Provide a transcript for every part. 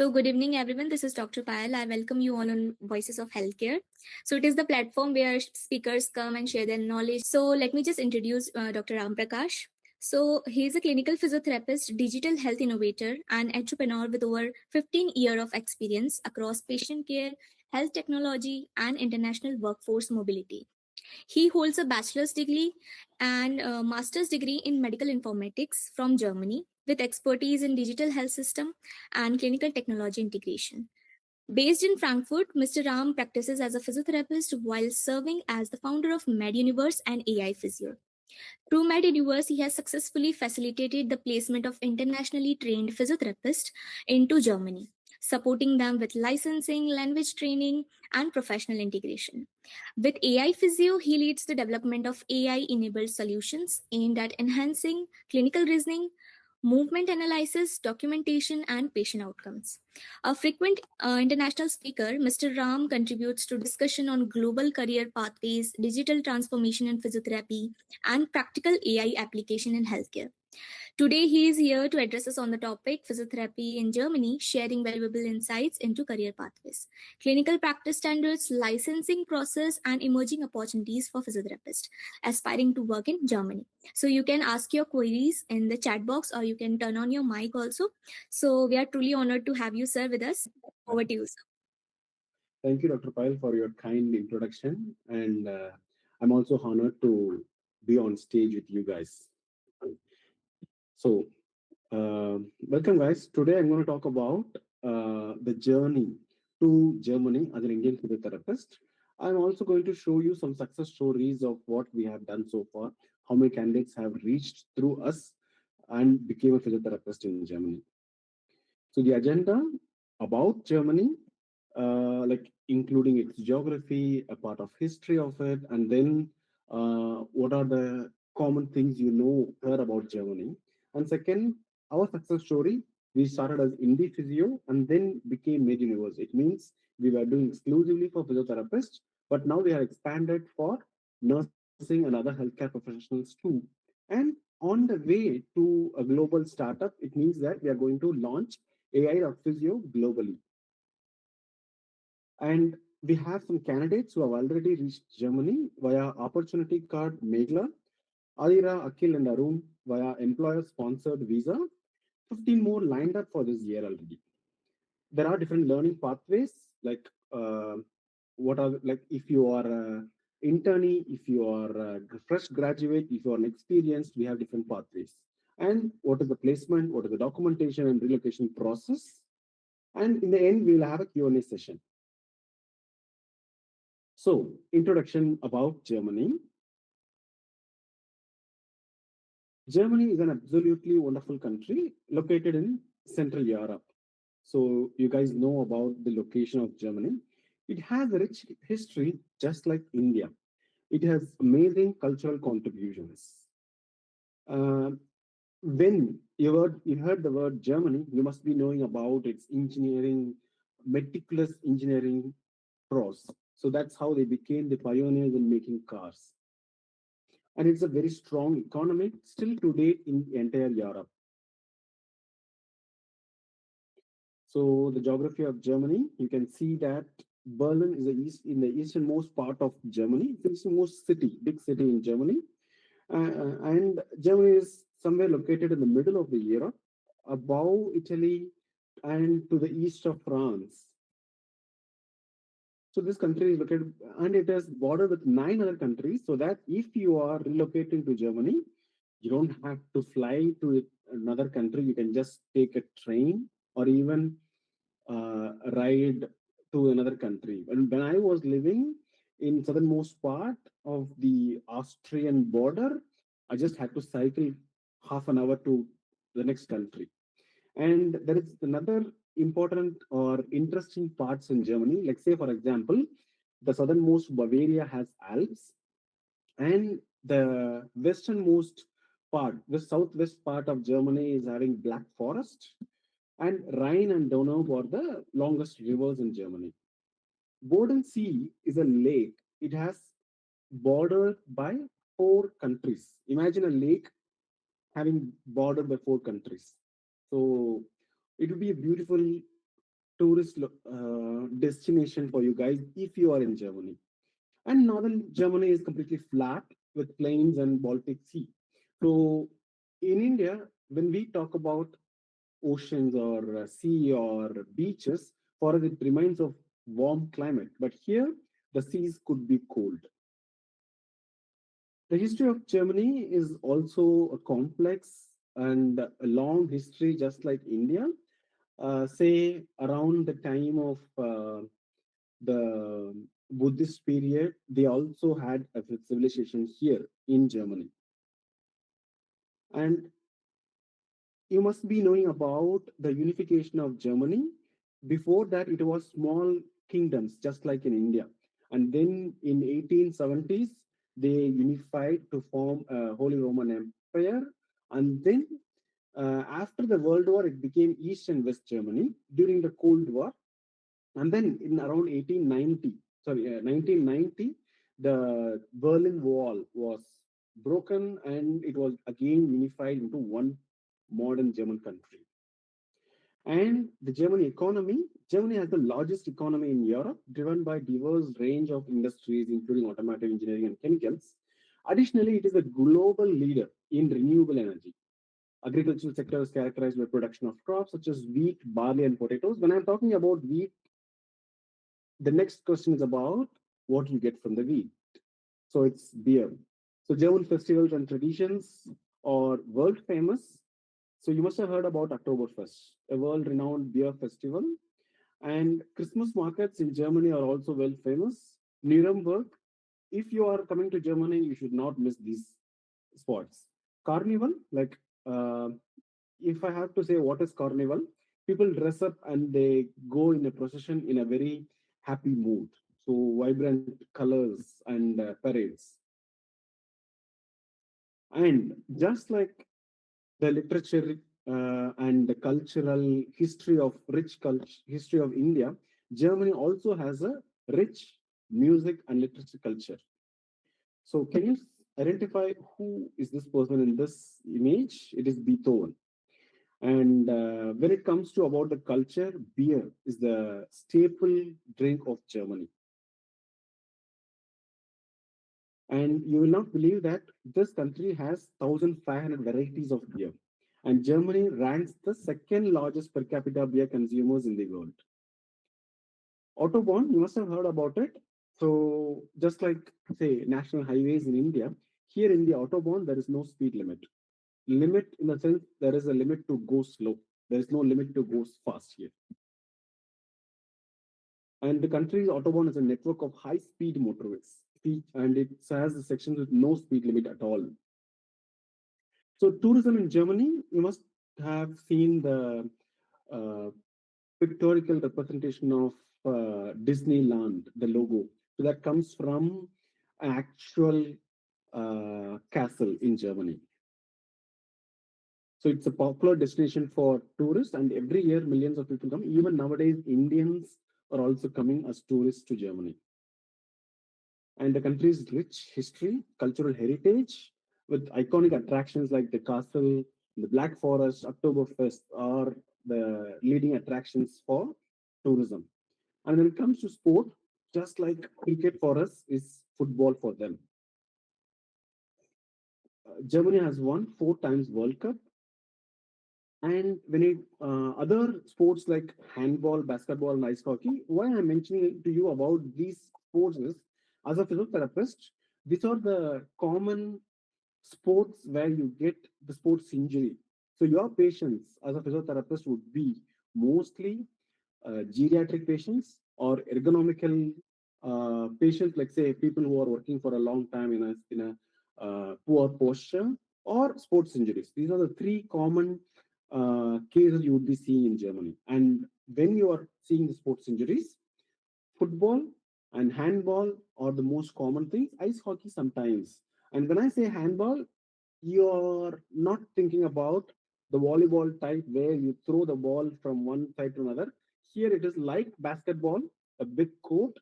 So, good evening, everyone. This is Dr. Payal. I welcome you all on Voices of Healthcare. So, it is the platform where speakers come and share their knowledge. So, let me just introduce Dr. Ramprakash. So, he is a clinical physiotherapist, digital health innovator, and entrepreneur with over 15 years of experience across patient care, health technology, and international workforce mobility. He holds a bachelor's degree and a master's degree in medical informatics from Germany with expertise in digital health system and clinical technology integration. Based in Frankfurt, Mr. Ram practices as a physiotherapist while serving as the founder of MedUniverse and AI Physio. Through MedUniverse, he has successfully facilitated the placement of internationally trained physiotherapists into Germany, supporting them with licensing, language training, and professional integration. With AI Physio, he leads the development of AI-enabled solutions aimed at enhancing clinical reasoning, movement analysis, documentation, and patient outcomes. A frequent international speaker, Mr. Ram contributes to discussion on global career pathways, digital transformation in physiotherapy, and practical AI application in healthcare. Today, he is here to address us on the topic physiotherapy in Germany, sharing valuable insights into career pathways, clinical practice standards, licensing process, and emerging opportunities for physiotherapists aspiring to work in Germany. So you can ask your queries in the chat box or you can turn on your mic also. So we are truly honored to have you, sir, with us. Over to you, sir. Thank you, Dr. Payal, for your kind introduction. And I'm also honored to be on stage with you guys. So, welcome, guys. Today I'm going to talk about the journey to Germany as an Indian physiotherapist. I'm also going to show you some success stories of what we have done so far, how many candidates have reached through us and became a physiotherapist in Germany. So, the agenda about Germany, like including its geography, a part of history of it, and then what are the common things heard about Germany. And second, our success story. We started as IndePhysio and then became MedUniverse. It means we were doing exclusively for physiotherapists, but now we are expanded for nursing and other healthcare professionals too. And on the way to a global startup, it means that we are going to launch AI or Physio globally. And we have some candidates who have already reached Germany via opportunity card Megla, Adira, Akhil, and Arun via employer sponsored visa. 15 more lined up for this year already. There are different learning pathways, like what are like if you are internee, if you are a fresh graduate, if you are an experienced, we have different pathways. And what is the placement, what is the documentation and relocation process. And in the end, we will have a Q&A session. So, introduction about Germany. Germany is an absolutely wonderful country located in Central Europe. So, you guys know about the location of Germany. It has a rich history, just like India. It has amazing cultural contributions. Uh, when you heard the word Germany, you must be knowing about its engineering, meticulous engineering pros. So that's how they became the pioneers in making cars. And it's a very strong economy still to date in entire Europe. So the geography of Germany, you can see that Berlin is in the easternmost part of Germany, the easternmost city, big city in Germany. And Germany is somewhere located in the middle of the Europe, above Italy and to the east of France. So this country is located, and it has border with 9 other countries. So that if you are relocating to Germany, you don't have to fly to another country. You can just take a train or even ride to another country. And when I was living in southernmost part of the Austrian border, I just had to cycle half an hour to the next country. And there is another important or interesting parts in Germany. Like say, for example, the southernmost Bavaria has Alps, and the westernmost part, the southwest part of Germany is having Black Forest, and Rhine and Danube are the longest rivers in Germany. Bodensee is a lake. It has bordered by 4 countries. Imagine a lake having bordered by 4 countries. So it would be a beautiful tourist destination for you guys if you are in Germany. And northern Germany is completely flat with plains and Baltic Sea. So in India, when we talk about oceans or sea or beaches, for us it reminds of warm climate. But here, the seas could be cold. The history of Germany is also a complex and a long history, just like India. Say around the time of the Buddhist period, they also had a civilization here in Germany. And you must be knowing about the unification of Germany. Before that, it was small kingdoms, just like in India. And then in 1870s, they unified to form a Holy Roman Empire. And then after the World War, it became East and West Germany during the Cold War. And then in around 1990, the Berlin Wall was broken and it was again unified into one modern German country. And the German economy, Germany has the largest economy in Europe, driven by diverse range of industries, including automotive engineering and chemicals. Additionally, it is a global leader in renewable energy. Agricultural sector is characterized by production of crops such as wheat, barley, and potatoes. When I'm talking about wheat, the next question is about what you get from the wheat. So it's beer. So German festivals and traditions are world famous. So you must have heard about Oktoberfest, a world-renowned beer festival. And Christmas markets in Germany are also well famous. Nuremberg, if you are coming to Germany, you should not miss these spots. Carnival, like if I have to say what is carnival, people dress up and they go in a procession in a very happy mood. So vibrant colors and parades. And just like the literature and the cultural history of history of India, Germany also has a rich music and literature culture. So can you identify who is this person in this image? It is Beethoven. And when it comes to about the culture, beer is the staple drink of Germany. And you will not believe that this country has 1,500 varieties of beer. And Germany ranks the second largest per capita beer consumers in the world. Autobahn, you must have heard about it. So just like, say, national highways in India, here in the Autobahn, there is no speed limit. Limit in the sense there is a limit to go slow. There is no limit to go fast here. And the country's Autobahn is a network of high-speed motorways. And it has the sections with no speed limit at all. So tourism in Germany, you must have seen the uh, pictorial representation of Disneyland, the logo. So that comes from an actual castle in Germany. So it's a popular destination for tourists, and every year millions of people come. Even nowadays, Indians are also coming as tourists to Germany. And the country's rich history, cultural heritage, with iconic attractions like the castle, the Black Forest, Oktoberfest are the leading attractions for tourism. And when it comes to sport, just like cricket for us is football for them. Germany has won 4 times World Cup. And when it other sports like handball, basketball, and ice hockey, why I'm mentioning to you about these sports is, as a physiotherapist, these are the common sports where you get the sports injury. So your patients as a physiotherapist would be mostly geriatric patients or ergonomical patients, like say people who are working for a long time in a poor posture or sports injuries. These are the three common cases you would be seeing in Germany. And when you are seeing the sports injuries, football and handball are the most common things. Ice hockey sometimes. And when I say handball, you're not thinking about the volleyball type where you throw the ball from one side to another. Here it is like basketball, a big court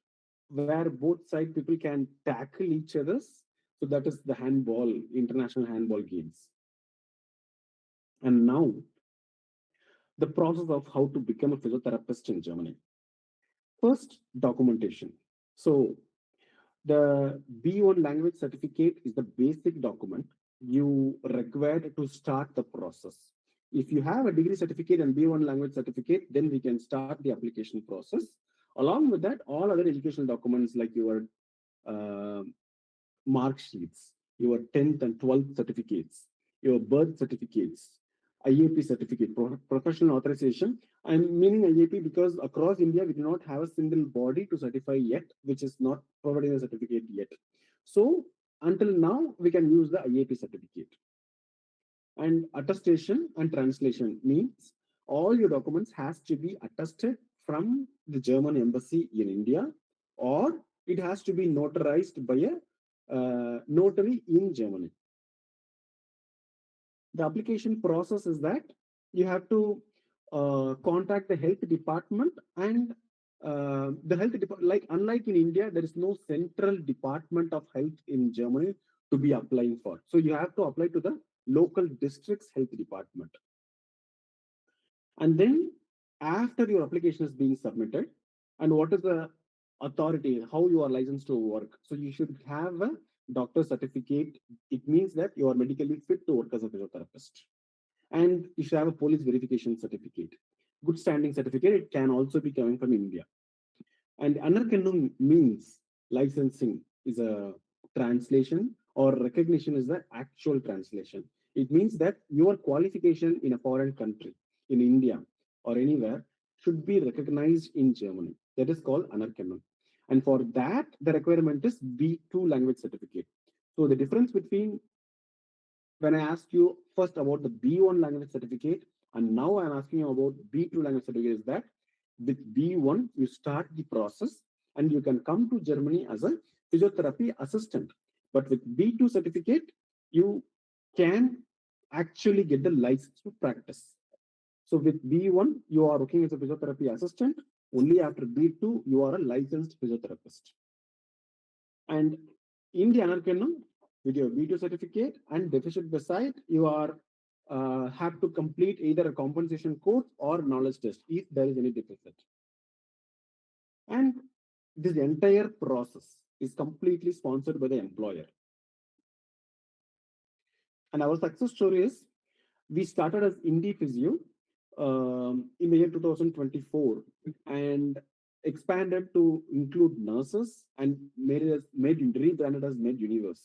where both side people can tackle each other's. So that is the handball, international handball games. And now the process of how to become a physiotherapist in Germany. First, documentation. So the B1 language certificate is the basic document you required to start the process. If you have a degree certificate and B1 language certificate, then we can start the application process. Along with that, all other educational documents like your uh, mark sheets, your 10th and 12th certificates, your birth certificates, IAP certificate, professional authorization. I'm meaning IAP because across India, we do not have a single body to certify yet, which is not providing a certificate yet. So until now, we can use the IAP certificate. And attestation and translation means all your documents has to be attested from the German embassy in India, or it has to be notarized by a notary in Germany. The application process is that you have to contact the health department, and the health department, like unlike in India, there is no central department of health in Germany to be applying for. So you have to apply to the local district's health department. And then after your application is being submitted, and what is the authority, how you are licensed to work. So you should have a doctor certificate. It means that you are medically fit to work as a physiotherapist. And you should have a police verification certificate. Good standing certificate, it can also be coming from India. And Anerkennung means licensing is a translation, or recognition is the actual translation. It means that your qualification in a foreign country, in India or anywhere, should be recognized in Germany. That is called Anerkennung. And for that, the requirement is B2 language certificate. So the difference between when I asked you first about the B1 language certificate, and now I'm asking you about B2 language certificate, is that with B1, you start the process and you can come to Germany as a physiotherapy assistant. But with B2 certificate, you can actually get the license to practice. So with B1, you are working as a physiotherapy assistant. Only after B2, you are a licensed physiotherapist. And in the Anerkennung, with your B2 certificate and deficit beside, you are have to complete either a compensation course or knowledge test if there is any deficit. And this entire process is completely sponsored by the employer. And our success story is we started as IndePhysio in the year 2024 and expanded to include nurses and rebranded as MedUniverse.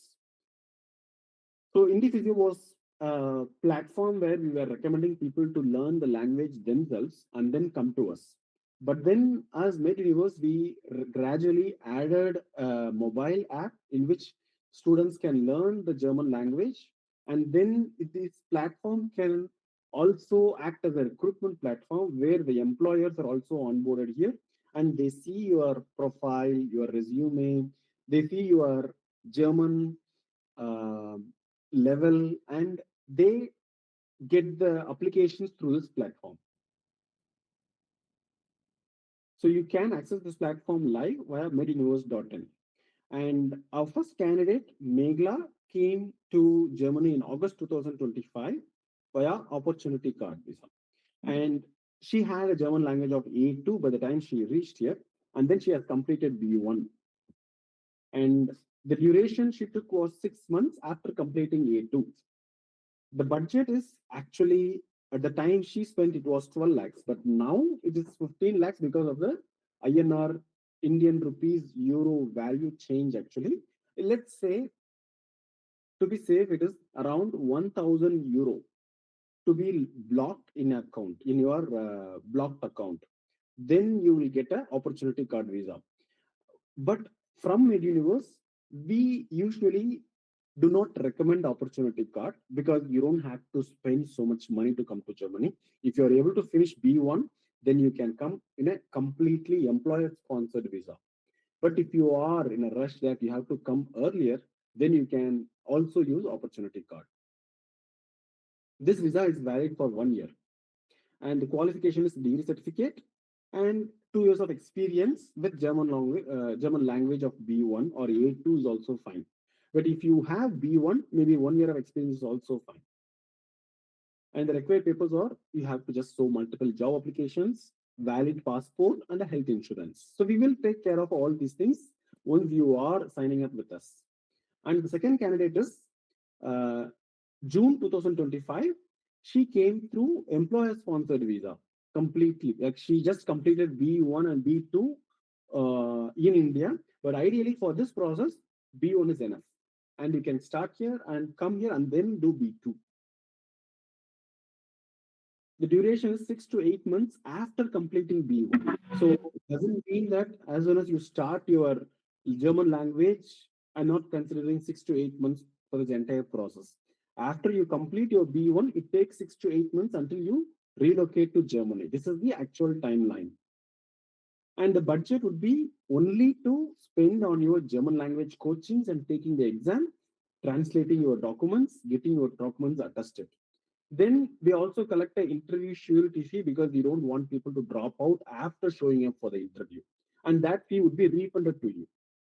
So IndePhysio was a platform where we were recommending people to learn the language themselves and then come to us. But then as MedUniverse, we gradually added a mobile app in which students can learn the German language. And then this platform can also act as a recruitment platform where the employers are also onboarded here, and they see your profile, your resume, they see your German uh, level, and they get the applications through this platform. So you can access this platform live via meduniverse.in. And our first candidate, Megla, came to Germany in August 2025 via opportunity card visa. And she had a German language of A2 by the time she reached here, and then she has completed B1. And the duration she took was 6 months after completing A2. The budget is actually, at the time she spent, it was 12 lakhs, but now it is 15 lakhs because of the INR, Indian rupees euro value change. Actually, let's say, to be safe, it is around 1000 euro to be blocked in account, in your blocked account. Then you will get a opportunity card visa. But from MedUniverse, we usually do not recommend opportunity card because you don't have to spend so much money to come to Germany. If you are able to finish B1, then you can come in a completely employer-sponsored visa. But if you are in a rush that you have to come earlier, then you can also use opportunity card. This visa is valid for 1 year, and the qualification is degree certificate and 2 years of experience with German language of B1 or A2 is also fine. But if you have B1, maybe 1 year of experience is also fine. And the required papers are you have to just show multiple job applications, valid passport, and a health insurance. So we will take care of all these things once you are signing up with us. And the second candidate is uh, June 2025. She came through employer sponsored visa completely. Like she just completed B1 and B2 in India. But ideally, for this process, B1 is enough. And you can start here and come here and then do B2. The duration is 6 to 8 months after completing B1. So it doesn't mean that as soon as you start your German language, I'm not considering 6 to 8 months for this entire process. After you complete your B1, it takes 6 to 8 months until you relocate to Germany. This is the actual timeline. And the budget would be only to spend on your German language coachings and taking the exam, translating your documents, getting your documents attested. Then we also collect an interview surety fee because we don't want people to drop out after showing up for the interview. And that fee would be refunded to you.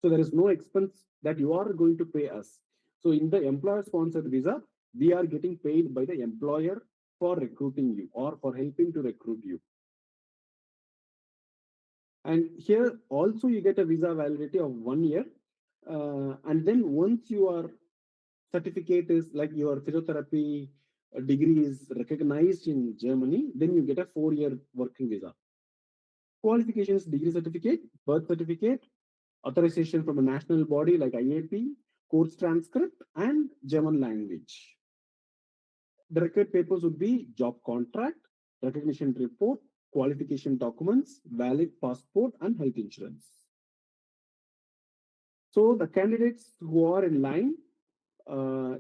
So there is no expense that you are going to pay us. So in the employer sponsored visa, we are getting paid by the employer for recruiting you or for helping to recruit you. And here also you get a visa validity of 1 year. And then once your certificate is like your physiotherapy degree is recognized in Germany, then you get a 4 year working visa. Qualifications, degree certificate, birth certificate, authorization from a national body like IAP, course transcript, and German language. The required papers would be job contract, recognition report, qualification documents, valid passport, and health insurance. So the candidates who are in line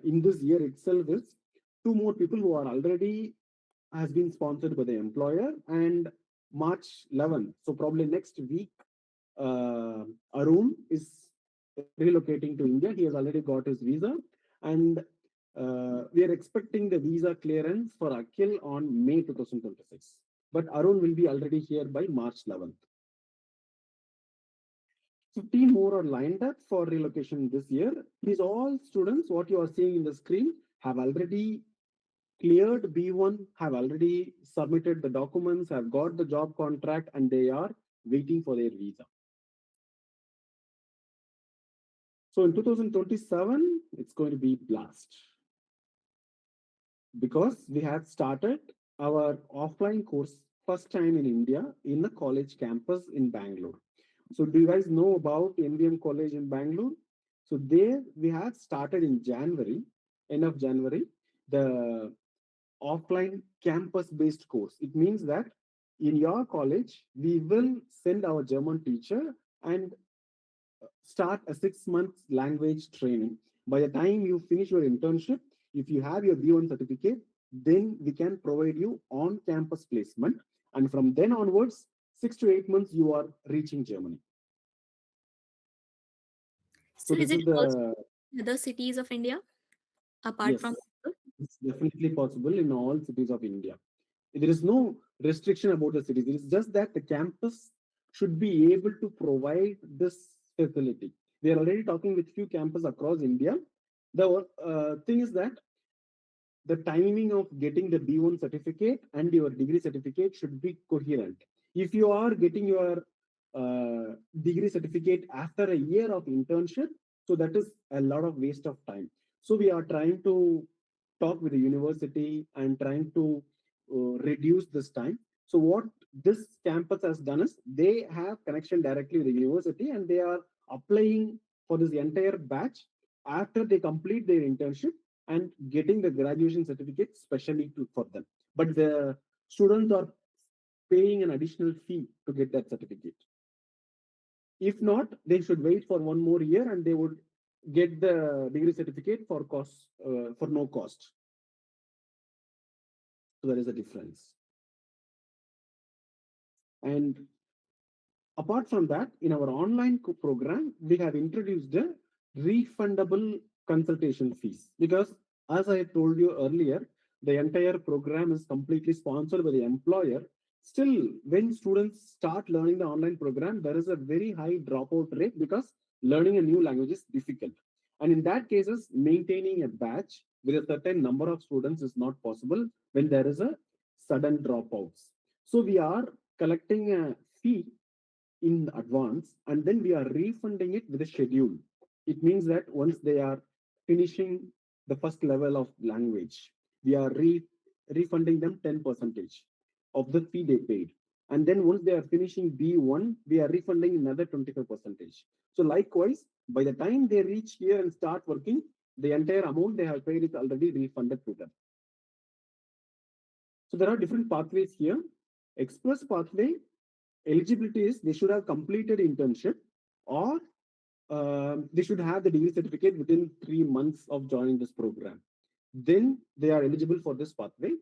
in this year itself is two more people who are already has been sponsored by the employer and March 11th. So probably next week, Arun is relocating to India. He has already got his visa, and we are expecting the visa clearance for Akhil on May 2026. But Arun will be already here by March 11th. 15 more are lined up for relocation this year. These all students, what you are seeing in the screen, have already cleared B1, have already submitted the documents, have got the job contract, and they are waiting for their visa. So in 2027, it's going to be blast because we have started our offline course first time in India in the college campus in Bangalore. So do you guys know about NVM College in Bangalore? So there we had started in January, end of January, the offline campus-based course. It means that in your college, we will send our German teacher and start a 6 month language training. By the time you finish your internship, if you have your B1 certificate, then we can provide you on campus placement. And from then onwards, 6 to 8 months, you are reaching Germany. So So is this it is also the in other cities of India apart yes, from Bangalore? it's definitely possible in all cities of India. There is no restriction about the cities. It is just that the campus should be able to provide this facility. We are already talking with few campuses across India. The thing is that the timing of getting the B1 certificate and your degree certificate should be coherent. If you are getting your degree certificate after a year of internship, so that is a lot of waste of time. So we are trying to talk with the university and trying to reduce this time. So what this campus has done is they have connection directly with the university and they are applying for this entire batch after they complete their internship and getting the graduation certificate specially for them. But the students are paying an additional fee to get that certificate. If not, they should wait for 1 more year and they would get the degree certificate for no cost. So there is a difference. And apart from that, in our online program, we have introduced a refundable consultation fees because, as I told you earlier, the entire program is completely sponsored by the employer. Still, when students start learning the online program, there is a very high dropout rate because learning a new language is difficult. And in that cases, maintaining a batch with a certain number of students is not possible when there is a sudden dropouts. So we are collecting a fee in advance and then we are refunding it with a schedule. It means that once they are finishing the first level of language, we are refunding them 10% of the fee they paid. And then once they are finishing B1, we are refunding another 25%. So likewise, by the time they reach here and start working, the entire amount they have paid is already refunded to them. So there are different pathways here. Express pathway eligibility is they should have completed internship or they should have the degree certificate within 3 months of joining this program. Then they are eligible for this pathway.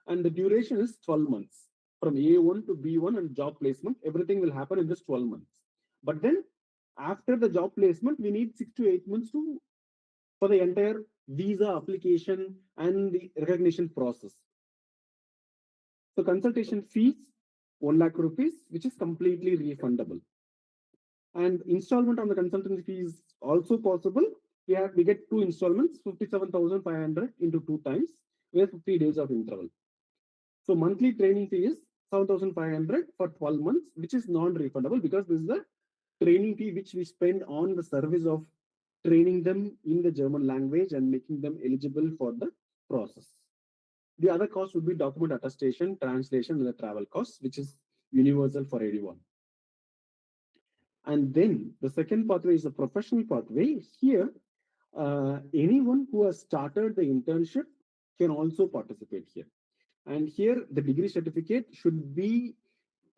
And the duration is 12 months. From A1 to B1 and job placement, everything will happen in this 12 months. But then after the job placement, we need 6 to 8 months for the entire visa application and the recognition process. So consultation fees, 1 lakh rupees, which is completely refundable. And installment on the consultancy fee is also possible. We get 2 installments, 57,500 into 2 times, with 50 days of interval. So monthly training fee is 7,500 for 12 months, which is non-refundable because this is the training fee which we spend on the service of training them in the German language and making them eligible for the process. The other cost would be document attestation, translation, and the travel costs, which is universal for everyone. And then the second pathway is the professional pathway. Here, anyone who has started the internship can also participate here. And here, the degree certificate should be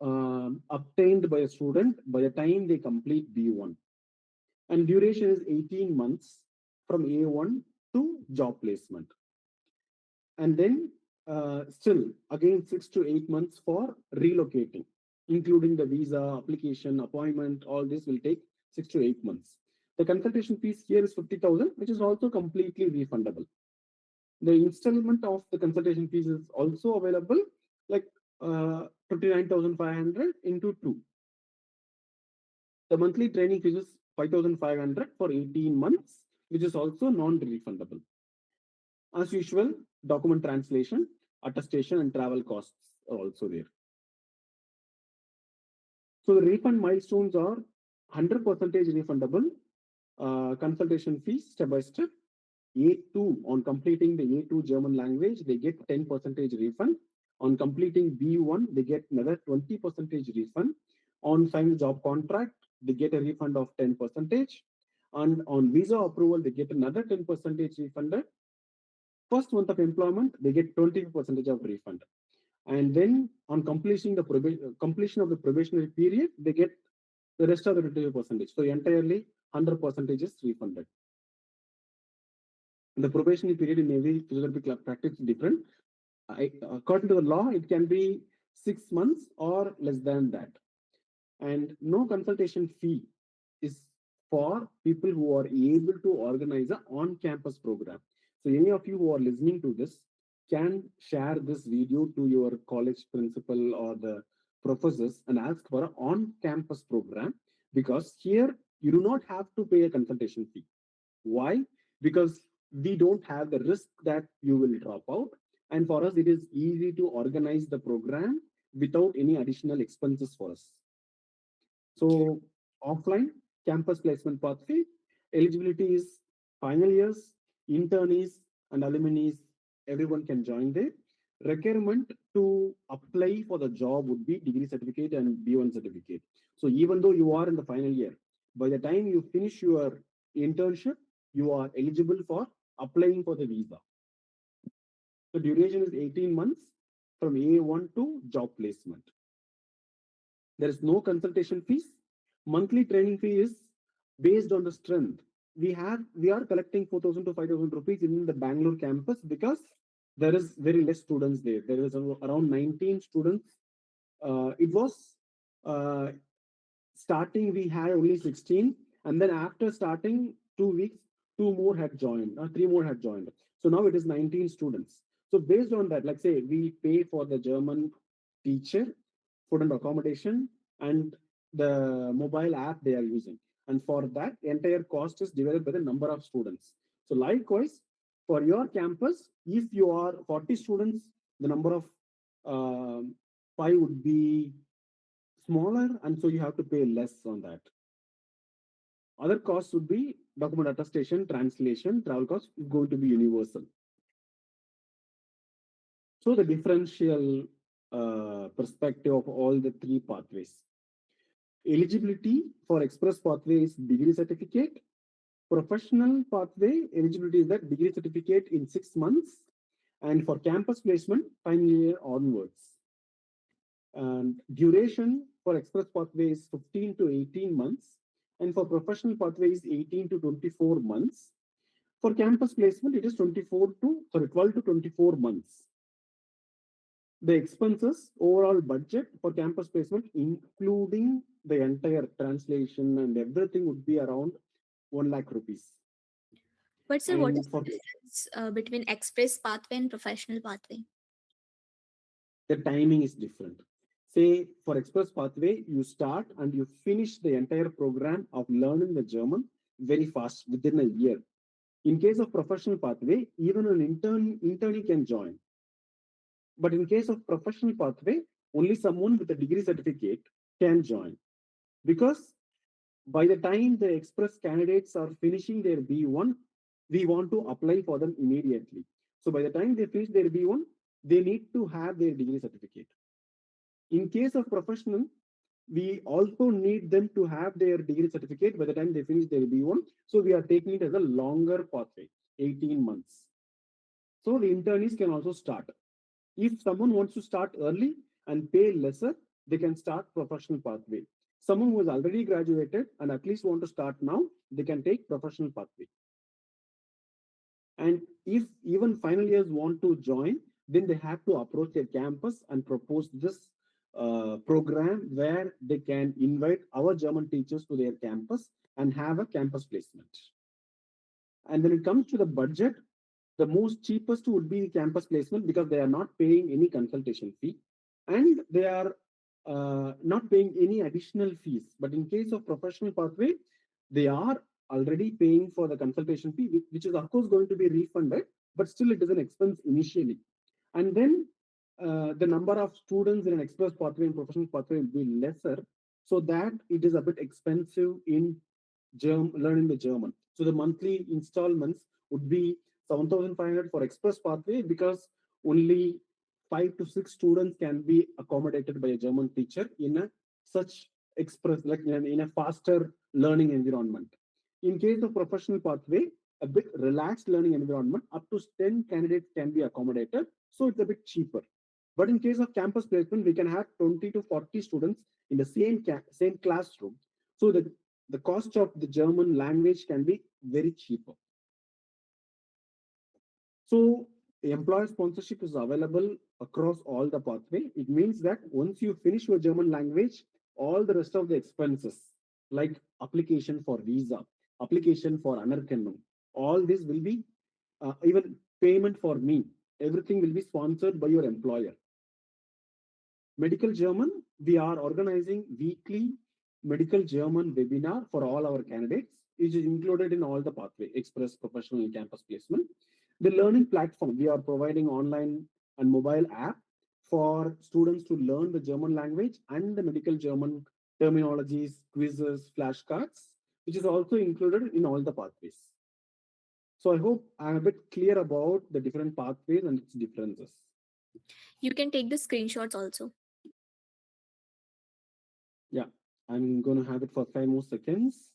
obtained by a student by the time they complete B1. And duration is 18 months from A1 to job placement. And then still, again, 6 to 8 months for relocating, including the visa, application, appointment, all this will take 6 to 8 months. The consultation fees here is 50,000, which is also completely refundable. The installment of the consultation fees is also available, like 59,500 into 2. The monthly training fees is 5,500 for 18 months, which is also non-refundable. As usual, document translation, attestation, and travel costs are also there. So the refund milestones are 100% refundable, consultation fees step by step. A2, on completing the A2 German language, they get 10% refund. On completing B1, they get another 20% refund. On signed job contract, they get a refund of 10%. And on visa approval, they get another 10% refunded. First month of employment, they get 20% of refund. And then on completion of the probationary period, they get the rest of the 20%. So entirely 100% is refunded. The probationary period in every physiotherapy practice is different. According to the law, it can be 6 months or less than that. And no consultation fee is for people who are able to organize an on-campus program. So any of you who are listening to this can share this video to your college principal or the professors and ask for an on-campus program, because here you do not have to pay a consultation fee. Why? Because we don't have the risk that you will drop out. And for us, it is easy to organize the program without any additional expenses for us. So offline campus placement pathway, eligibility is final years, internees and alumni, everyone can join there. Requirement to apply for the job would be degree certificate and B1 certificate. So even though you are in the final year, by the time you finish your internship, you are eligible for applying for the visa. The duration is 18 months from A1 to job placement. There is no consultation fees. Monthly training fee is based on the strength. We are collecting 4,000 to 5,000 rupees in the Bangalore campus because there is very less students there. There is around 19 students. It was starting, we had only 16, and then after starting 2 weeks, 3 more had joined. So now it is 19 students. So based on that, like say we pay for the German teacher, food and accommodation, and the mobile app they are using. And for that, entire cost is divided by the number of students. So likewise, For your campus, if you are 40 students, the number of 5 would be smaller, and so you have to pay less on that. Other costs would be document attestation, translation, travel costs is going to be universal. So the differential perspective of all the three pathways. Eligibility for express pathway is degree certificate. Professional pathway eligibility is that degree certificate in 6 months, and for campus placement, final year onwards. And duration for express pathway is 15 to 18 months, and for professional pathway is 18 to 24 months. For campus placement, it is 12 to 24 months. The expenses, overall budget for campus placement, including the entire translation and everything, would be around 1 lakh rupees. But sir, what And is for the difference between express pathway and professional pathway? the timing is different. Say for express pathway, you start and you finish the entire program of learning the German very fast within a year. In case of professional pathway, even an internee can join. But in case of professional pathway, only someone with a degree certificate can join. Because by the time the express candidates are finishing their B1, we want to apply for them immediately. So by the time they finish their B1, they need to have their degree certificate. In case of professional, we also need them to have their degree certificate by the time they finish their B1. So we are taking it as a longer pathway, 18 months. So the internees can also start. If someone wants to start early and pay lesser, they can start professional pathway. Someone who has already graduated and at least want to start now, they can take professional pathway. And if even final years want to join, then they have to approach their campus and propose this program where they can invite our German teachers to their campus and have a campus placement. And when it comes to the budget, the most cheapest would be campus placement because they are not paying any consultation fee and they are not paying any additional fees. But in case of professional pathway, they are already paying for the consultation fee, which is of course going to be refunded, but still it is an expense initially. And then the number of students in an express pathway and professional pathway will be lesser, so that it is a bit expensive in learning the German. So the monthly installments would be 7,500 for express pathway because only 5 to 6 students can be accommodated by a German teacher in a such express, like in a faster learning environment. In case of professional pathway, a bit relaxed learning environment, up to 10 candidates can be accommodated, so it's a bit cheaper. But in case of campus placement, we can have 20 to 40 students in the same classroom. So the cost of the German language can be very cheaper. So employer sponsorship is available across all the pathway. It means that once you finish your German language, all the rest of the expenses like application for visa, application for Anerkennung, all this will be even payment for me. Everything will be sponsored by your employer. Medical German, we are organizing weekly medical German webinar for all our candidates, which is included in all the pathway, express, professional, and campus placement. The learning platform, we are providing online and mobile app for students to learn the German language and the medical German terminologies, quizzes, flashcards, which is also included in all the pathways. So I hope I'm a bit clear about the different pathways and its differences. You can take the screenshots also. Yeah, I'm going to have it for 5 more seconds.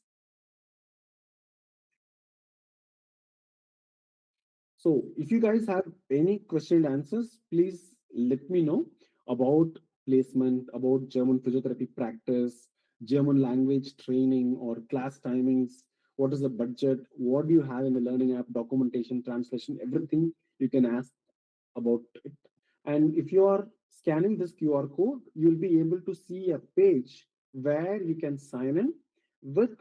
So if you guys have any question and answers, please let me know about placement, about German physiotherapy practice, German language training or class timings, what is the budget, what do you have in the learning app, documentation, translation, everything you can ask about it. And if you are scanning this QR code, you'll be able to see a page where you can sign in with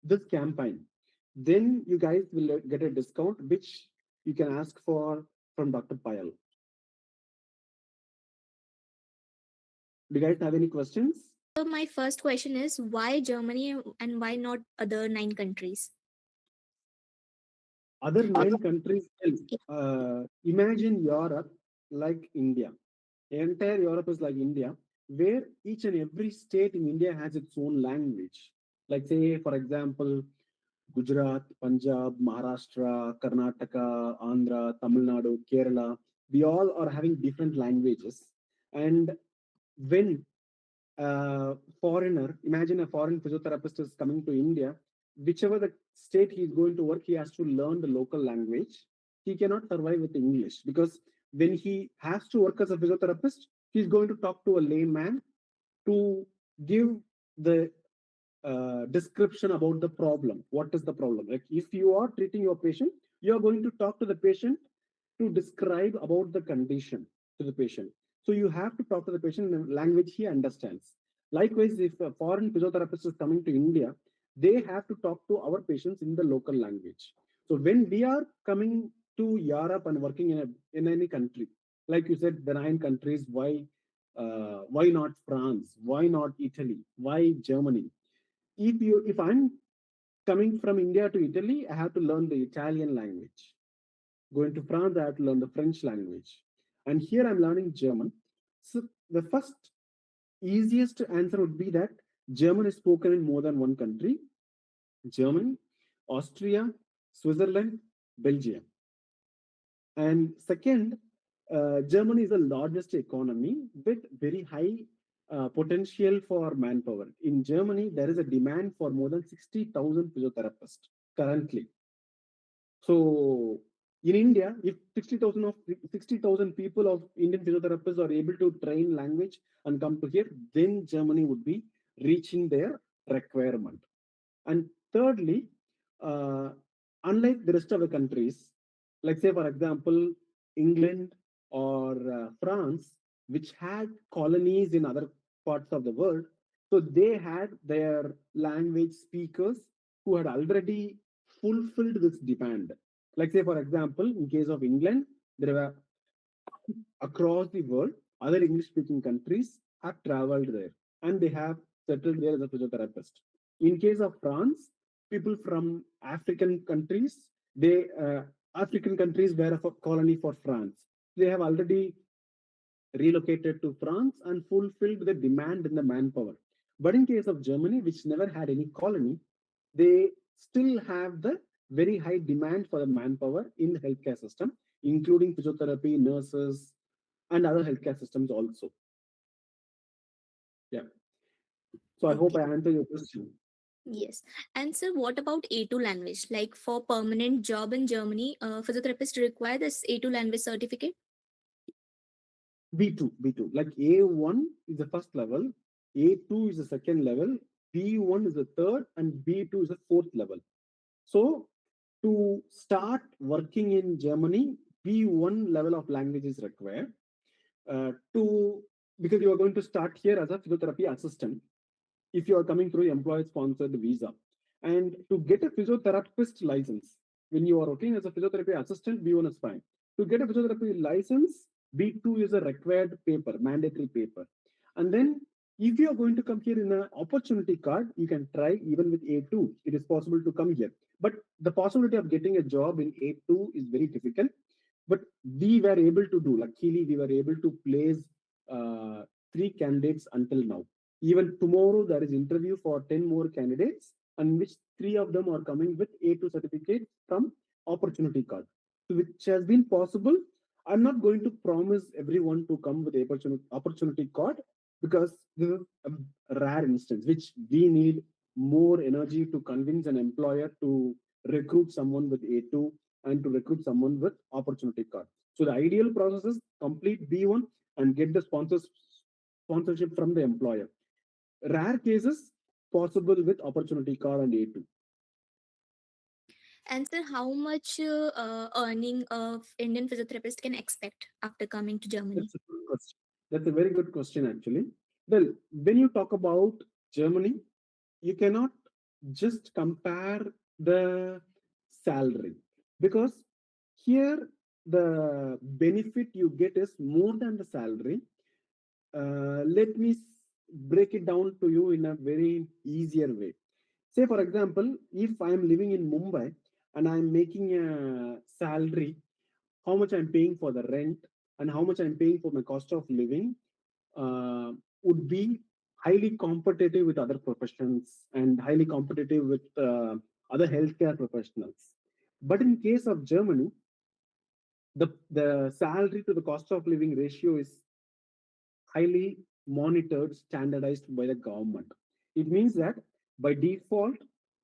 this campaign. Then you guys will get a discount, which you can ask for from Dr. Payal. Do you guys have any questions? So my first question is, why Germany and why not other 9 countries? Other 9 countries, imagine Europe like India. Entire Europe is like India, where each and every state in India has its own language. Like, say, for example, Gujarat, Punjab, Maharashtra, Karnataka, Andhra, Tamil Nadu, Kerala, we all are having different languages. And when foreigner, imagine a foreign physiotherapist is coming to India, whichever the state he's going to work, he has to learn the local language. He cannot survive with English because when he has to work as a physiotherapist, he's going to talk to a layman to give the description about the problem. What is the problem? Like if you are treating your patient, you are going to talk to the patient to describe about the condition to the patient. So you have to talk to the patient in a language he understands. Likewise, if a foreign physiotherapist is coming to India, they have to talk to our patients in the local language. So when we are coming to Europe and working in any country, like you said, the 9 countries, why not France? Why not Italy? Why Germany? If I'm coming from India to Italy, I have to learn the Italian language. Going to France, I have to learn the French language. And here I'm learning German. So the first easiest answer would be that German is spoken in more than one country: Germany, Austria, Switzerland, Belgium. And second, Germany is the largest economy with very high potential for manpower. In Germany, there is a demand for more than 60,000 physiotherapists currently. So in India, if 60,000 people of Indian physiotherapists are able to train language and come to here, then Germany would be reaching their requirement. And thirdly, uh, unlike the rest of the countries, like say for example, England or France, which had colonies in other parts of the world, so they had their language speakers who had already fulfilled this demand. Like say for example, in case of England, there were across the world, other English speaking countries have traveled there and they have settled there as a physiotherapist. In case of France, people from African countries were a colony for France. They have already relocated to France and fulfilled the demand in the manpower. But in case of Germany, which never had any colony, they still have the very high demand for the manpower in the healthcare system, including physiotherapy, nurses, and other healthcare systems also. Yeah. So I hope Okay. I answered your question. Yes. And sir, what about A2 language? Like for permanent job in Germany, physiotherapists require this A2 language certificate? B2. Like A1 is the first level, A2 is the second level, B1 is the third, and B2 is the fourth level. So to start working in Germany, B1 level of language is required. To Because you are going to start here as a physiotherapy assistant if you are coming through employer sponsored visa. And to get a physiotherapist license, when you are working as a physiotherapy assistant, B1 is fine. To get a physiotherapy license, B2 is a required paper, mandatory paper. And then if you are going to come here in an opportunity card, you can try even with A2. It is possible to come here. But the possibility of getting a job in A2 is very difficult. But we were able to do, luckily, we were able to place 3 candidates until now. Even tomorrow, there is interview for 10 more candidates, and which 3 of them are coming with A2 certificate from opportunity card, so which has been possible. I'm not going to promise everyone to come with opportunity card because this is a rare instance, which we need more energy to convince an employer to recruit someone with A2 and to recruit someone with opportunity card. So the ideal process is complete B1 and get the sponsorship from the employer. Rare cases possible with opportunity card and A2. And sir, how much earning of Indian physiotherapist can expect after coming to Germany? That's a good question. That's a very good question, actually. Well, when you talk about Germany, you cannot just compare the salary because here the benefit you get is more than the salary. Let me break it down to you in a very easier way. Say, for example, if I am living in Mumbai and I'm making a salary, how much I'm paying for the rent and how much I'm paying for my cost of living uh, would be highly competitive with other professions and highly competitive with other healthcare professionals. But in case of Germany, the salary to the cost of living ratio is highly monitored, standardized by the government. It means that by default,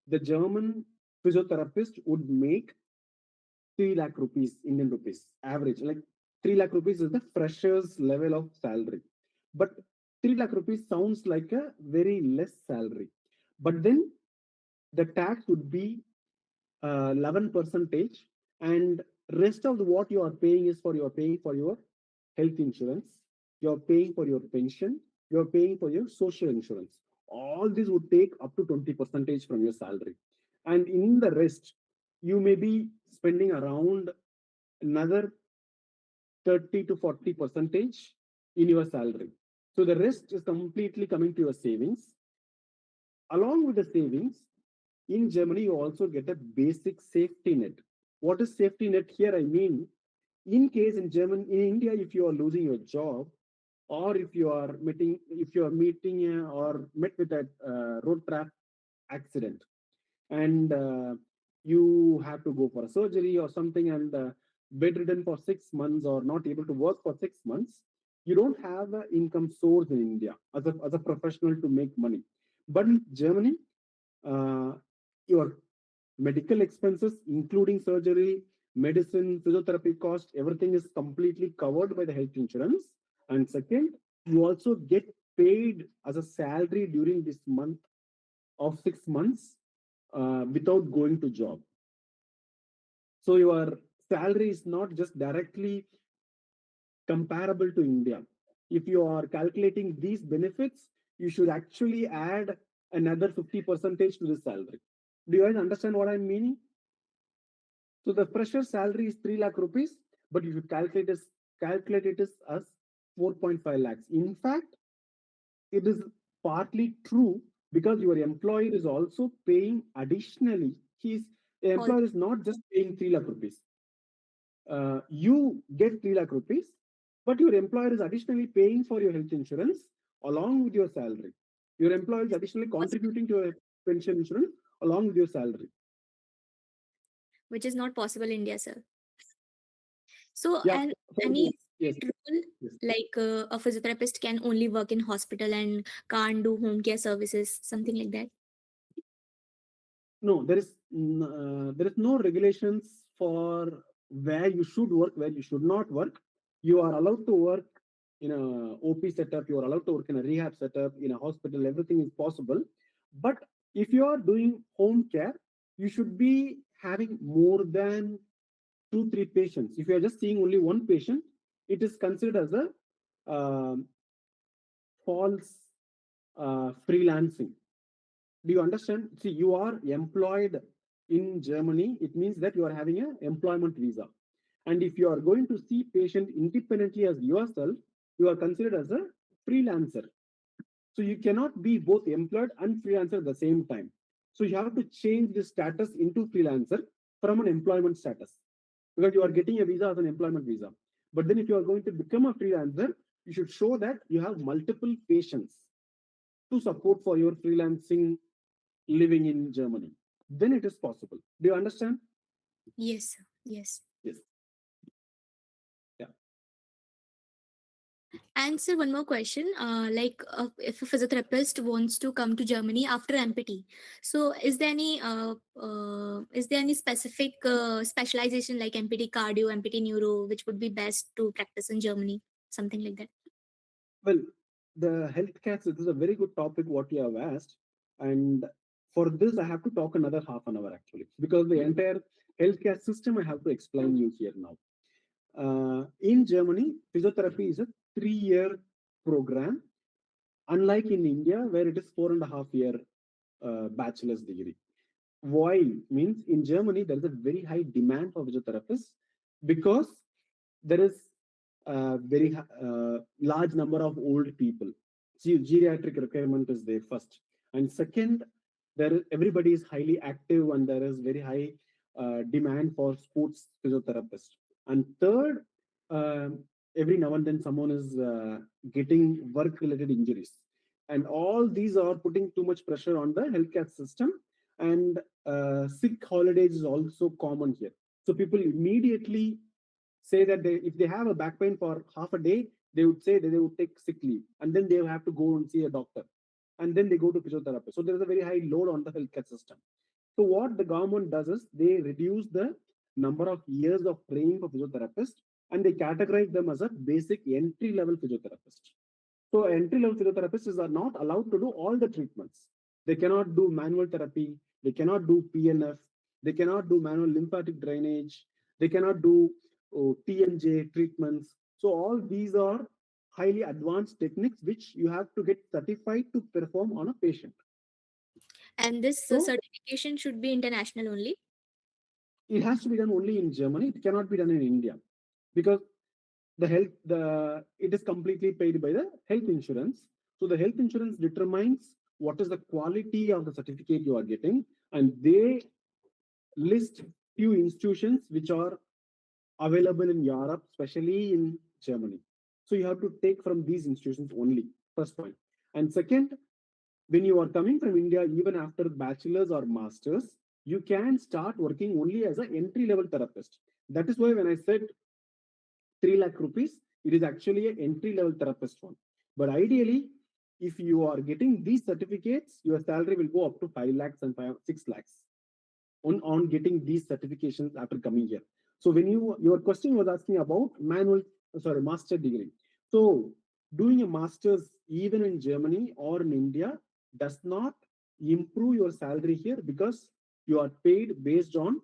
the German physiotherapist would make 3 lakh rupees, Indian rupees, average. Like 3 lakh rupees is the freshers level of salary. But 3 lakh rupees sounds like a very less salary. But then the tax would be 11 percentage, and rest of what you are paying is for you're paying for your health insurance, you're paying for your pension, you're paying for your social insurance. All this would take up to 20 percentage from your salary, and in the rest you may be spending around another 30 to 40 percentage in your salary. So the rest is completely coming to your savings. Along with the savings, in Germany, you also get a basic safety net. What is safety net here? I mean, in case in Germany, in India, if you are losing your job, or if you are meeting or met with a road traffic accident, and you have to go for a surgery or something, and bedridden for 6 months or not able to work for 6 months, you don't have an income source in India as a professional to make money. But in Germany, uh, your medical expenses, including surgery, medicine, physiotherapy cost, everything is completely covered by the health insurance. And second, you also get paid as a salary during this month of 6 months without going to job. So your salary is not just directly comparable to India. If you are calculating these benefits, you should actually add another 50 percentage to the salary. Do you guys understand what I'm meaning? So the fresher salary is 3 lakh rupees, but you should calculate it as 4.5 lakhs. In fact, it is partly true because your employer is also paying additionally. The All employer is not just paying 3 lakh rupees. You get 3 lakh rupees, but your employer is additionally paying for your health insurance along with your salary. Your employer is additionally possible, contributing to your pension insurance along with your salary. which is not possible in India, sir. So, Yeah. and So any yes, yes, rule yes. like a physiotherapist can only work in hospital and can't do home care services, something like that. No, there is no regulations for where you should work, where you should not work. You are allowed to work in a OP setup. You are allowed to work in a rehab setup, in a hospital. Everything is possible. But if you are doing home care, you should be having more than 2, 3 patients. If you are just seeing only one patient, it is considered as a false freelancing. Do you understand? See, you are employed in Germany. It means that you are having an employment visa. And if you are going to see patient independently as yourself, you are considered as a freelancer. So you cannot be both employed and freelancer at the same time. So you have to change the status into freelancer from an employment status because you are getting a visa as an employment visa. But then if you are going to become a freelancer, you should show that you have multiple patients to support for your freelancing living in Germany. Then it is possible. Do you understand? Yes, sir. Yes. Yes. Yeah. And sir, one more question. If a physiotherapist wants to come to Germany after MPT, so is there any specific specialization like MPT cardio, MPT neuro, which would be best to practice in Germany, something like that? Well, the healthcare, this is a very good topic what you have asked. And for this, I have to talk another half an hour actually, because the entire healthcare system I have to explain you here now. In Germany, physiotherapy is a 3 year program, unlike in India, where it is 4.5 year bachelor's degree. Why? Means in Germany, there is a very high demand for physiotherapists because there is a very large number of old people. See, geriatric requirement is there first. And second, everybody is highly active and there is very high demand for sports physiotherapists. And third, every now and then someone is getting work-related injuries, and all these are putting too much pressure on the healthcare system. And sick holidays is also common here. So people immediately say that if they have a back pain for half a day, they would say that they would take sick leave, and then they have to go and see a doctor, and then they go to physiotherapy. So there is a very high load on the healthcare system. So what the government does is they reduce the number of years of training for physiotherapists, and they categorize them as a basic entry level physiotherapist. So entry level physiotherapists are not allowed to do all the treatments. They cannot do manual therapy. They cannot do PNF. They cannot do manual lymphatic drainage. They cannot do TMJ treatments. So all these are highly advanced techniques which you have to get certified to perform on a patient. And this So certification should be international only. it has to be done only in Germany. It cannot be done in India because it is completely paid by the health insurance. So the health insurance determines what is the quality of the certificate you are getting, and they list few institutions which are available in Europe, especially in Germany. So you have to take from these institutions only. First point. And second, when you are coming from India, even after bachelor's or master's, you can start working only as an entry level therapist. That is why when I said 3 lakh rupees, it is actually an entry level therapist one. But ideally, if you are getting these certificates, your salary will go up to 5 lakhs and 6 lakhs on getting these certifications after coming here. So when your question was asking about master degree. So doing a master's even in Germany or in India does not improve your salary here because you are paid based on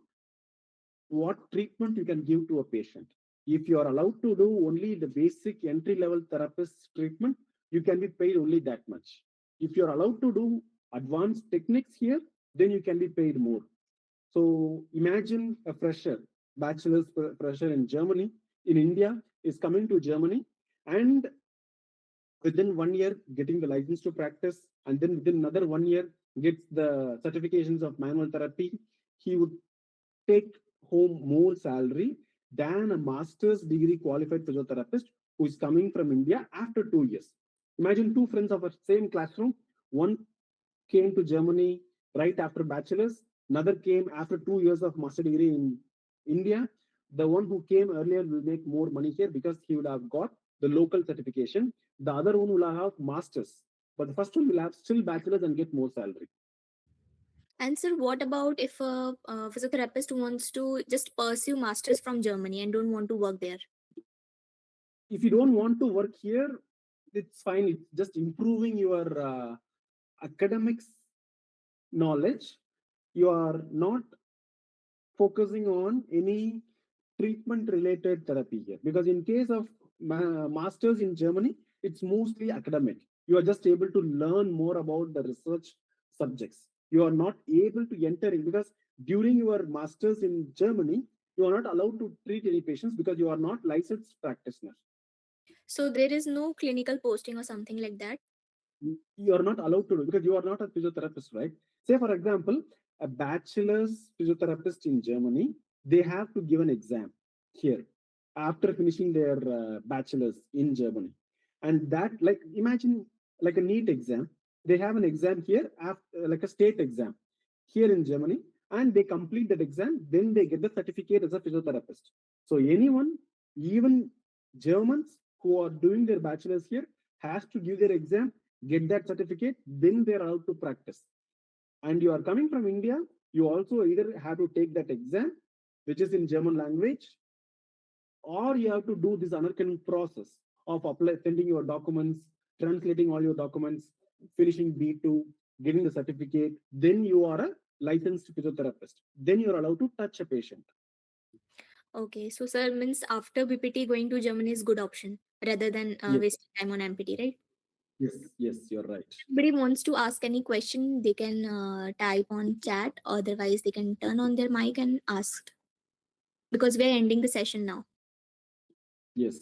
what treatment you can give to a patient. If you are allowed to do only the basic entry level therapist treatment, you can be paid only that much. If you're allowed to do advanced techniques here, then you can be paid more. So imagine a fresher, bachelor's fresher in Germany, in India, is coming to Germany, and within 1 year getting the license to practice, and then within another 1 year gets the certifications of manual therapy. He would take home more salary than a master's degree qualified physiotherapist who is coming from India after 2 years. Imagine two friends of a same classroom. One came to Germany right after bachelor's, another came after 2 years of master degree in India. The one who came earlier will make more money here because he would have got the local certification. The other one will have masters, but the first one will have still bachelor's and get more salary. And sir, what about if a physiotherapist wants to just pursue masters from Germany and don't want to work there? If you don't want to work here, it's fine. It's just improving your academics knowledge. You are not focusing on any treatment related therapy here because in case of masters in Germany, it's mostly academic. You are just able to learn more about the research subjects. You are not able to enter in because during your masters in Germany, you are not allowed to treat any patients because you are not licensed practitioner. So there is no clinical posting or something like that. You are not allowed to do because you are not a physiotherapist, right? Say, for example, a bachelor's physiotherapist in Germany, they have to give an exam here after finishing their bachelor's in Germany. And that, like, imagine like a NEET exam, they have an exam here, after, like a state exam here in Germany, and they complete that exam, then they get the certificate as a physiotherapist. So, anyone, even Germans who are doing their bachelor's here, has to give their exam, get that certificate, then they're allowed to practice. And you are coming from India, you also either have to take that exam, which is in German language, or you have to do this unerkanning process of sending your documents, translating all your documents, finishing B2, getting the certificate. Then you are a licensed physiotherapist. Then you are allowed to touch a patient. Okay, so sir, means after BPT going to Germany is good option rather than Yes, wasting time on MPT, right? yes, you're right. Anybody wants to ask any question, they can type on chat. Otherwise, they can turn on their mic and ask because we're ending the session now. Yes.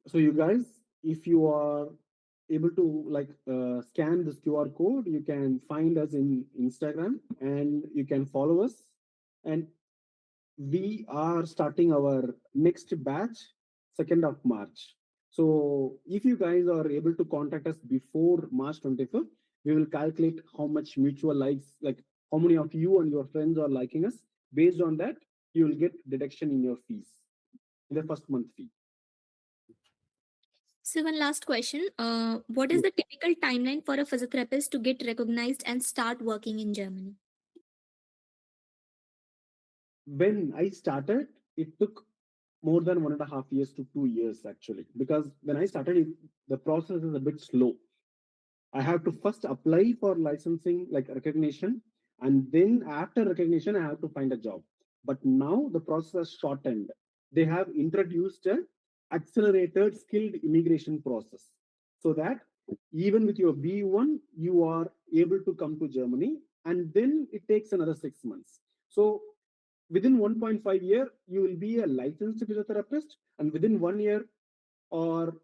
So you guys, if you are able to scan this QR code, you can find us in Instagram and you can follow us. And we are starting our next batch 2nd of March. So if you guys are able to contact us before March 25th, we will calculate how much mutual likes, like how many of you and your friends are liking us. Based on that, you will get deduction in your fees, in the first month fee. So one last question. What is the typical timeline for a physiotherapist to get recognized and start working in Germany? When I started, it took more than 1.5 years to 2 years actually, because when I started, the process is a bit slow. I have to first apply for licensing, like recognition, and then after recognition, I have to find a job. But now the process has shortened. They have introduced a accelerated skilled immigration process, so that even with your B1, you are able to come to Germany, and then it takes another 6 months. So within 1.5 year, you will be a licensed physiotherapist, and within 1 year, or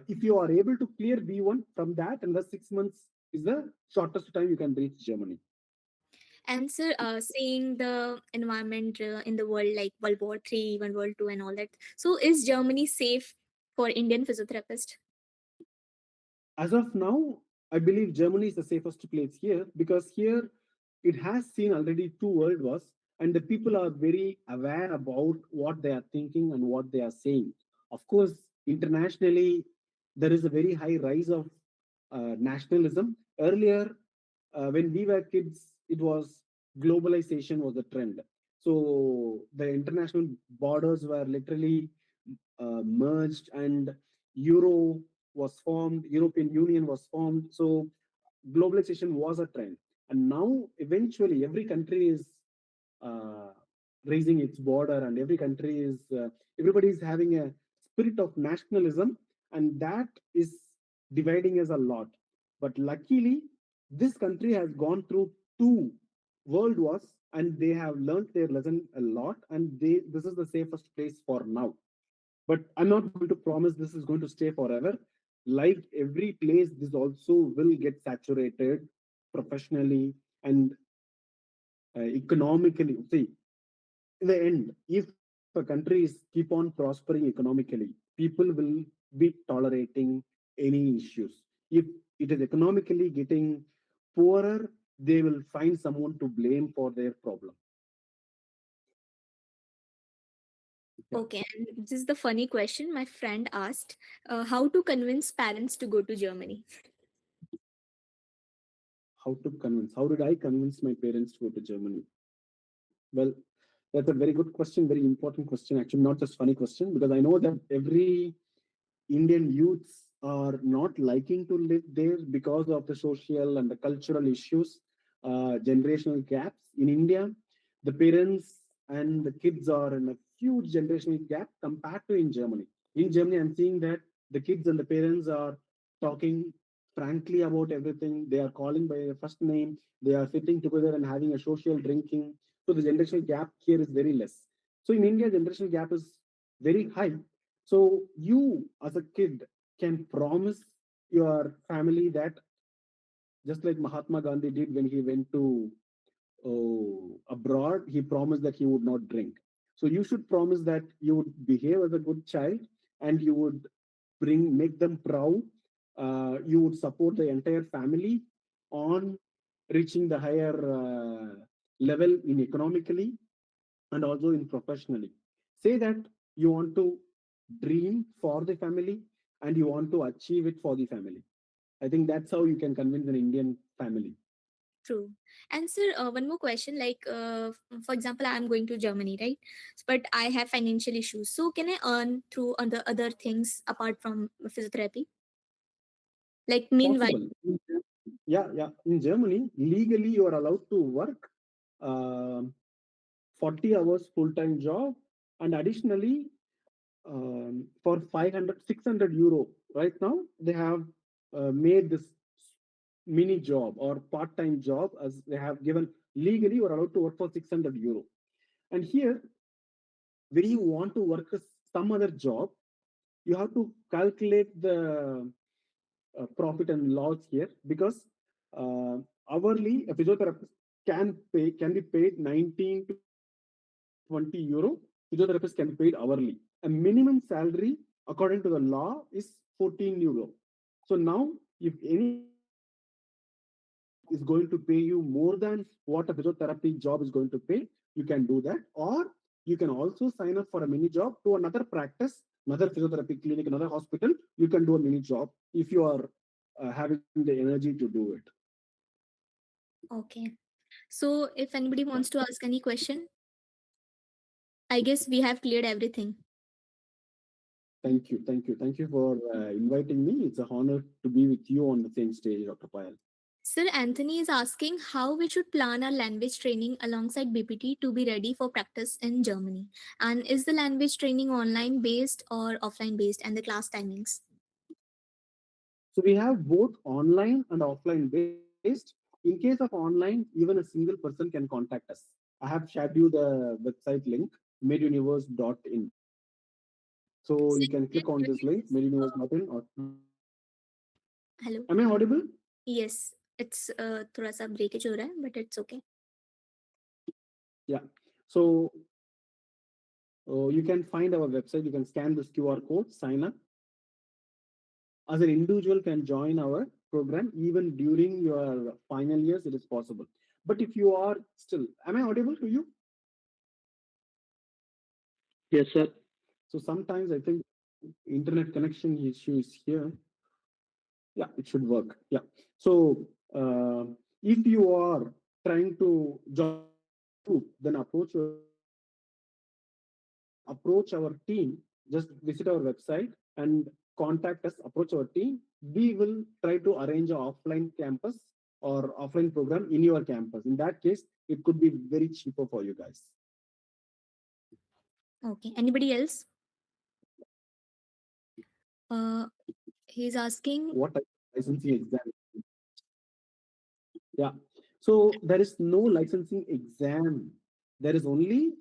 if you are able to clear B1 from that, and the 6 months is the shortest time you can reach Germany. And sir, seeing the environment in the world, like World War III, World War II, and all that, so is Germany safe for Indian physiotherapists? As of now, I believe Germany is the safest place here, because here it has seen already 2 world wars, and the people are very aware about what they are thinking and what they are saying. Of course, internationally, there is a very high rise of nationalism. Earlier, when we were kids, it was globalization was the trend. So the international borders were literally merged, and Euro was formed, European Union was formed. So globalization was a trend. And now, eventually, every country is uh, raising its border, and everybody is having a spirit of nationalism, and that is dividing us a lot. But luckily, this country has gone through 2 world wars, and they have learned their lesson a lot, and this is the safest place for now. But I'm not going to promise this is going to stay forever. Like every place, this also will get saturated professionally and economically. See, in the end, if a country is keep on prospering economically, people will be tolerating any issues. If it is economically getting poorer, they will find someone to blame for their problem. Yeah. Okay, and this is the funny question my friend asked: how to convince parents to go to Germany? How did I convince my parents to go to Germany? Well, that's a very good question, very important question, actually, not just funny question, because I know that every Indian youths are not liking to live there because of the social and the cultural issues, generational gaps. In India, the parents and the kids are in a huge generational gap compared to in Germany. In Germany, I'm seeing that the kids and the parents are talking frankly about everything. They are calling by their first name. They are sitting together and having a social drinking. So the generational gap here is very less. So in India, generational gap is very high. So you, as a kid, can promise your family that, just like Mahatma Gandhi did when he went to abroad, he promised that he would not drink. So you should promise that you would behave as a good child, and you would make them proud. You would support the entire family on reaching the higher level in economically and also in professionally. Say that you want to dream for the family and you want to achieve it for the family. I think that's how you can convince an Indian family. True. And sir, one more question. Like, for example, I'm going to Germany, right? But I have financial issues. So can I earn through other things apart from physiotherapy? Like, meanwhile, Possible. Yeah, yeah. In Germany, legally you are allowed to work um 40 hours full-time job, and additionally, for 500, 600 euro right now, they have made this mini job or part-time job, as they have given. Legally you are allowed to work for 600 euro. And here, when you want to work some other job, you have to calculate the profit and loss here because uh, hourly a physiotherapist can be paid 19 to 20 euro. Physiotherapist can be paid hourly. A minimum salary according to the law is 14 euro. So now, if any physiotherapy job is going to pay you more than what a physiotherapy job is going to pay, you can do that. Or you can also sign up for a mini job to another practice, another physiotherapy clinic, another hospital. You can do a mini job if you are having the energy to do it. Okay. So if anybody Yeah. wants to ask any question, I guess we have cleared everything. Thank you. Thank you. Thank you for inviting me. It's an honor to be with you on the same stage, Dr. Payal. Sir Anthony is asking how we should plan our language training alongside BPT to be ready for practice in Germany. And is the language training online based or offline based, and the class timings? So we have both online and offline based. In case of online, even a single person can contact us. I have shared you the website link, MedUniverse.in. So Sir, you can can click on you this repeat link, this? MedUniverse.in. Or Hello. am I audible? Yes, it's थोड़ा सा breakage हो रहा है, but it's okay. Yeah. So you can find our website. You can scan this QR code, sign up. As an individual can join our program even during your final years. It is possible. But if you are still, am I audible to you? Yes, sir. So sometimes I think internet connection issue is here. Yeah, it should work. Yeah. So if you are trying to join our group, then approach your team. Just approach our team. Just visit our website and contact us. Approach our team. We will try to arrange an offline campus or offline program in your campus. In that case, it could be very cheaper for you guys. Okay. Anybody else? Uh, he's asking. What type of licensing exam? Yeah. So there is no licensing exam. There is only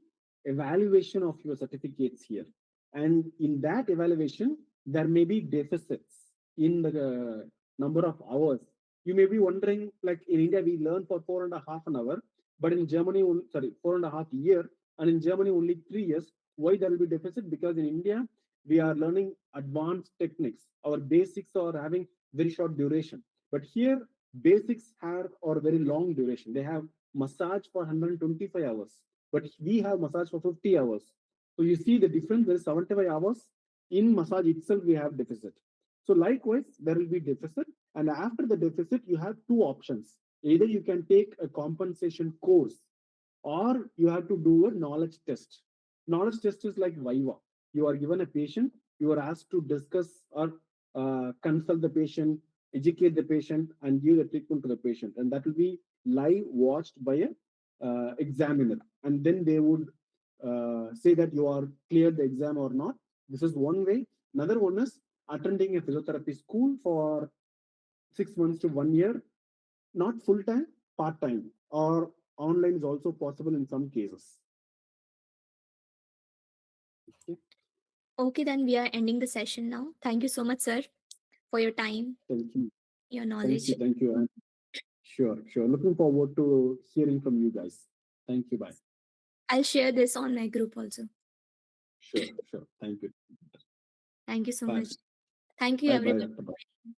evaluation of your certificates here. And in that evaluation, there may be deficits in the number of hours. You may be wondering, like in India, we learn for 4.5 an hour, but in Germany, sorry, 4.5 year, and in Germany only 3 years. Why there will be deficit? Because in India, we are learning advanced techniques. Our basics are having very short duration. But here, basics have or very long duration. They have massage for 125 hours, but we have massage for 50 hours. So you see the difference. There is 75 hours in massage itself. We have deficit. So likewise, there will be deficit, and after the deficit, you have two options. Either you can take a compensation course, or you have to do a knowledge test. Knowledge test is like Viva. You are given a patient, you are asked to discuss or consult the patient, educate the patient, and give the treatment to the patient. And that will be live watched by a examiner. And then they would say that you are cleared the exam or not. This is one way. Another one is attending a physiotherapy school for 6 months to 1 year, not full time, part time, or online is also possible in some cases. Okay. Okay, then we are ending the session now. Thank you so much, sir, for your time, Thank you. your Thank knowledge. you. Thank you. And sure, sure. Looking forward to hearing from you guys. Thank you. Bye. I'll share this on my group also. Sure, sure. Thank you. Thank you so Bye. much. Thank you, Bye bye, everybody. Dr. Bye.